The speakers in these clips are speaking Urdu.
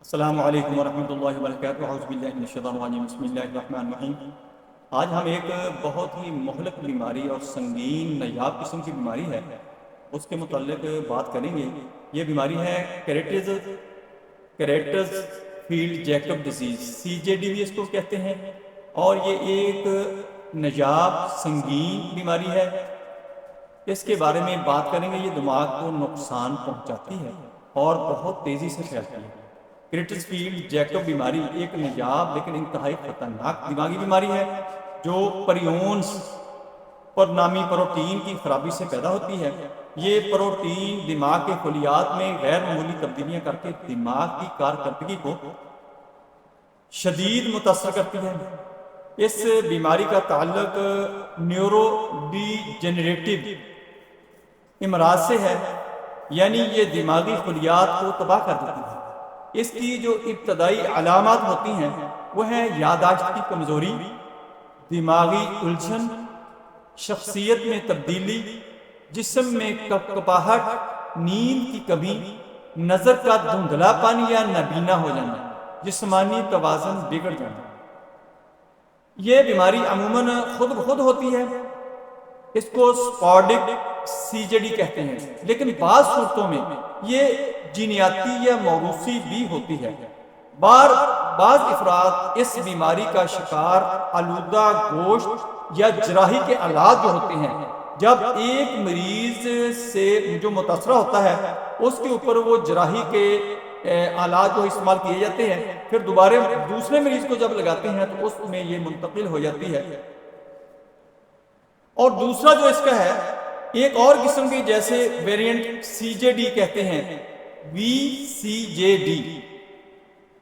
السلام علیکم ورحمۃ اللہ وبرکاتہ۔ اعوذ باللہ من الشیطان الرجیم، بسم اللہ الرحمن الرحیم۔ آج ہم ایک بہت ہی مہلک بیماری اور سنگین نایاب قسم کی بیماری ہے اس کے متعلق بات کریں گے۔ یہ بیماری ہے کیریٹز فیلڈ جیکب ڈیزیز، CJD بھی اس کو کہتے ہیں، اور یہ ایک نایاب سنگین بیماری ہے۔ اس کے بارے میں بات کریں گے۔ یہ دماغ کو نقصان پہنچاتی ہے اور بہت تیزی سے پھیلتی ہے۔ کیریٹز فیلڈ جیکب بیماری ایک نایاب لیکن انتہائی خطرناک دماغی بیماری ہے جو پریونس پر نامی پروٹین کی خرابی سے پیدا ہوتی ہے۔ یہ پروٹین دماغ کے خلیات میں غیر معمولی تبدیلیاں کر کے دماغ کی کارکردگی کو شدید متاثر کرتی ہے۔ اس بیماری کا تعلق نیورو ڈی جنریٹو امراض سے ہے، یعنی یہ دماغی خلیات کو تباہ کر دیتی ہے۔ اس کی جو ابتدائی علامات ہوتی ہیں وہ ہیں یادداشت کی کمزوری، دماغی الجھن، شخصیت میں تبدیلی، جسم میں کپکپاہٹ، نیند کی کمی، نظر کا دھندلا پن یا نابینا ہو جانا، جسمانی توازن بگڑ جانا۔ یہ بیماری عموماً خود بخود ہوتی ہے، اس کو سپوڈک CJD کہتے ہیں، لیکن بعض صورتوں میں یہ جینیاتی یا موروثی بھی ہوتی ہے۔ بعض افراد اس بیماری کا شکار آلودہ گوشت یا جراحی کے آلات جو ہوتے ہیں، جب ایک مریض سے جو متاثرہ ہوتا ہے اس کے اوپر وہ جراحی کے آلات جو استعمال کیے جاتے ہیں، پھر دوبارہ دوسرے مریض کو جب لگاتے ہیں تو اس میں یہ منتقل ہو جاتی ہے۔ اور دوسرا جو اس کا ہے، ایک اور قسم کی جیسے ویریئنٹ CJD کہتے ہیں، VCJD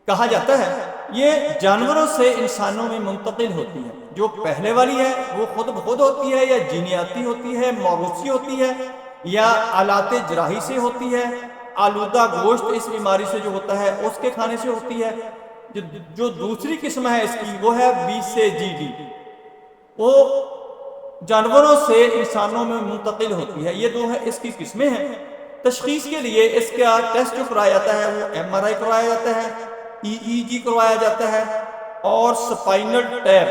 کہا جاتا ہے، یہ جانوروں سے انسانوں میں منتقل ہوتی ہے۔ جو پہلے والی ہے وہ خود بخود ہوتی ہے یا جینیاتی ہوتی ہے، موروثی ہوتی ہے، یا آلات جراحی سے ہوتی ہے۔ آلودہ گوشت اس بیماری سے جو ہوتا ہے اس کے کھانے سے ہوتی ہے۔ جو دوسری قسم ہے اس کی وہ ہے VCJD، وہ جانوروں سے انسانوں میں منتقل ہوتی ہے۔ یہ دو ہے اس کی قسمیں ہیں۔ تشخیص کے لیے اس کا ٹیسٹ جو کرایا جاتا ہے وہ MRI کروایا جاتا ہے، EEG کروایا جاتا ہے، اور سپائنل ٹیپ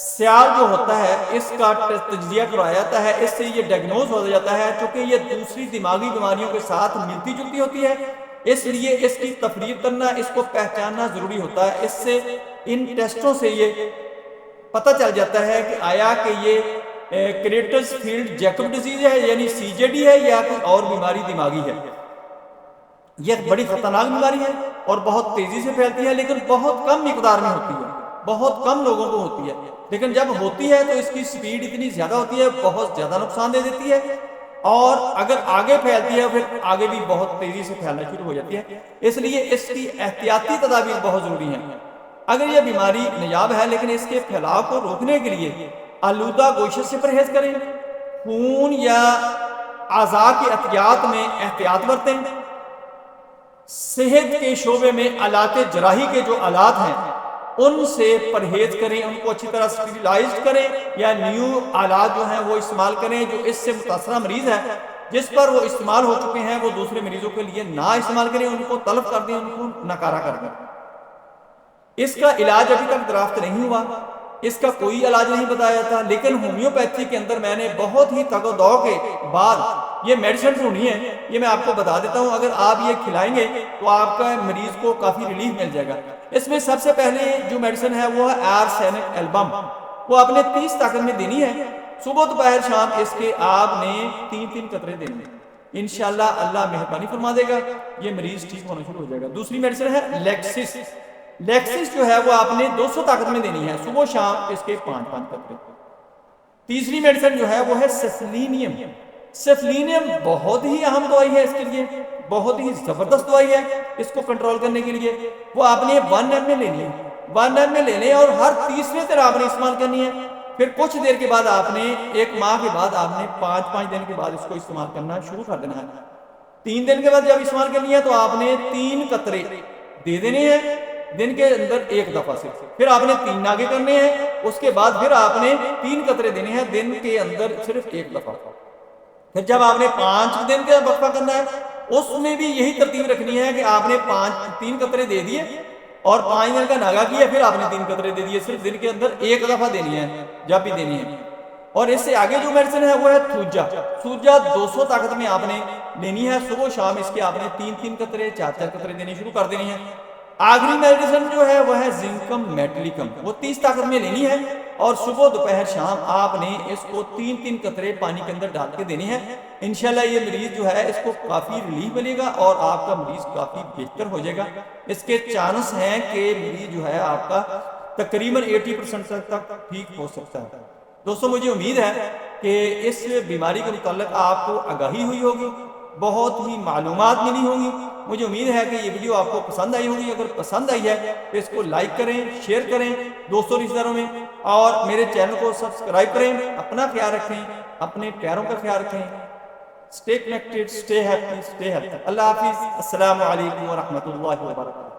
سیال جو ہوتا ہے اس کا تجزیہ کروایا جاتا ہے۔ اس سے یہ ڈائگنوز ہو جاتا ہے، چونکہ یہ دوسری دماغی بیماریوں کے ساتھ ملتی جلتی ہوتی ہے، اس لیے اس کی تفریق کرنا، اس کو پہچاننا ضروری ہوتا ہے۔ اس سے ان ٹیسٹوں سے یہ پتہ چل جاتا ہے کہ آیا کہ یہ کیریٹز فیلڈ جیکب ڈیزیز ہے یعنی CJD ہے یا کوئی اور بیماری دماغی ہے۔ یہ بڑی خطرناک بیماری ہے اور بہت تیزی سے پھیلتی ہے، لیکن بہت کم مقدار میں ہوتی ہے، بہت کم لوگوں کو ہوتی ہے، لیکن جب ہوتی ہے تو اس کی سپیڈ اتنی زیادہ ہوتی ہے، بہت زیادہ نقصان دے دیتی ہے، اور اگر آگے پھیلتی ہے پھر آگے بھی بہت تیزی سے پھیلنا شروع ہو جاتی ہے۔ اس لیے اس کی احتیاطی تدابیر بہت ضروری ہیں۔ اگر یہ بیماری نایاب ہے لیکن اس کے پھیلاؤ کو روکنے کے لیے آلودہ گوشت سے پرہیز کریں، خون یا اعضاء کی عطیات میں احتیاط برتیں، صحت کے شعبے میں آلات جراحی کے جو آلات ہیں ان سے پرہیز کریں، ان کو اچھی طرح اسٹیریلائز کریں، یا نیو آلات جو ہیں وہ استعمال کریں جو اس سے متاثرہ مریض ہے جس پر وہ استعمال ہو چکے ہیں وہ دوسرے مریضوں کے لیے نہ استعمال کریں، ان کو تلف کر دیں، ان کو ناکارہ کر دیں۔ اس کا علاج ابھی تک دریافت نہیں ہوا، اس کا کوئی علاج نہیں بتایا جاتا، لیکن ہومیوپیتھی کے اندر میں نے بہت ہی تگ و دو کے بعد یہ میڈیسن ڈھونڈی ہے، یہ میں آپ کو بتا دیتا ہوں۔ اگر آپ یہ کھلائیں گے تو آپ کا مریض کو کافی ریلیف مل جائے گا۔ اس میں سب سے پہلے جو میڈیسن ہے وہ ہے آرسینک البم، وہ آپ نے 30 طاقت میں دینی ہے، صبح دوپہر شام اس کے آپ نے 3 قطرے دینے ہیں۔ انشاءاللہ اللہ مہربانی فرما دے گا، یہ مریض ٹھیک ہونا شروع ہو جائے گا۔ دوسری میڈیسن ہے لیکسس جو ہے وہ آپ نے 200 طاقت میں دینی ہے، صبح شام اس کے 5 قطرے۔ تیسری میڈیسن جو ہے وہ ہے سیفلینیم۔ سیفلینیم بہت ہی اہم دوائی ہے، اس کے لیے بہت ہی زبردست دوائی ہے اس کو کنٹرول کرنے کے لیے۔ وہ آپ نے 1 ml میں لینی ہے، 1 ml میں لینے، اور ہر تیسرے دن آپ نے استعمال کرنی ہے۔ پھر کچھ دیر کے بعد آپ نے 1 ماہ کے بعد آپ نے 5 دن کے بعد اس کو استعمال کرنا شروع کر دینا ہے۔ 3 دن کے بعد جب استعمال کرنی ہے تو آپ نے 3 قطرے دے دینے ہیں دن کے اندر 1 دفعہ سے، پھر آپ نے 3 آگے کرنے ہیں، اس کے بعد پھر آپ نے 3 قطرے دینے ہیں دن کے اندر صرف 1 دفعہ۔ پھر جب آپ نے 5 دن کا وقفہ کرنا ہے اس میں بھی یہی ترتیب رکھنی ہے کہ آپ نے 3 قطرے دے دیے اور 5 دن کا ناغہ کیا، پھر آپ نے 3 قطرے دے دیے، صرف دن کے اندر ایک دفعہ دینی ہے جب بھی دینی ہے۔ اور اس سے آگے جو میڈیسن ہے وہ ہے تھوجا۔ تھوجا 200 طاقت میں آپ نے لینی ہے، صبح و شام اس کے آپ نے 3 قطرے 4 قطرے دینے شروع کر دینی ہے۔ آخری میڈیسن جو ہے وہ ہے زنکم میٹلکم، وہ 30 طاقت میں لینی ہے اور صبح دوپہر شام آپ نے اس کو 3 قطرے پانی کے اندر ڈال کے دینی ہے۔ انشاءاللہ یہ مریض جو ہے اس کو کافی ریلیف ملے گا اور آپ کا مریض کافی بہتر ہو جائے گا۔ اس کے چانس ہیں کہ مریض جو ہے آپ کا تقریباً 80% تک ٹھیک ہو سکتا ہے۔ دوستوں مجھے امید ہے کہ اس بیماری کے متعلق آپ کو آگاہی ہوئی ہوگی، بہت ہی معلومات ملی ہوں گی۔ مجھے امید ہے کہ یہ ویڈیو آپ کو پسند آئی ہوگی۔ اگر پسند آئی ہے تو اس کو لائک کریں، شیئر کریں دوستوں رشتہ داروں میں، اور میرے چینل کو سبسکرائب کریں۔ اپنا خیال رکھیں، اپنے پیاروں کا خیال رکھیں۔ Stay connected, stay happy, stay healthy. اللہ حافظ، السلام علیکم ورحمۃ اللہ وبرکاتہ۔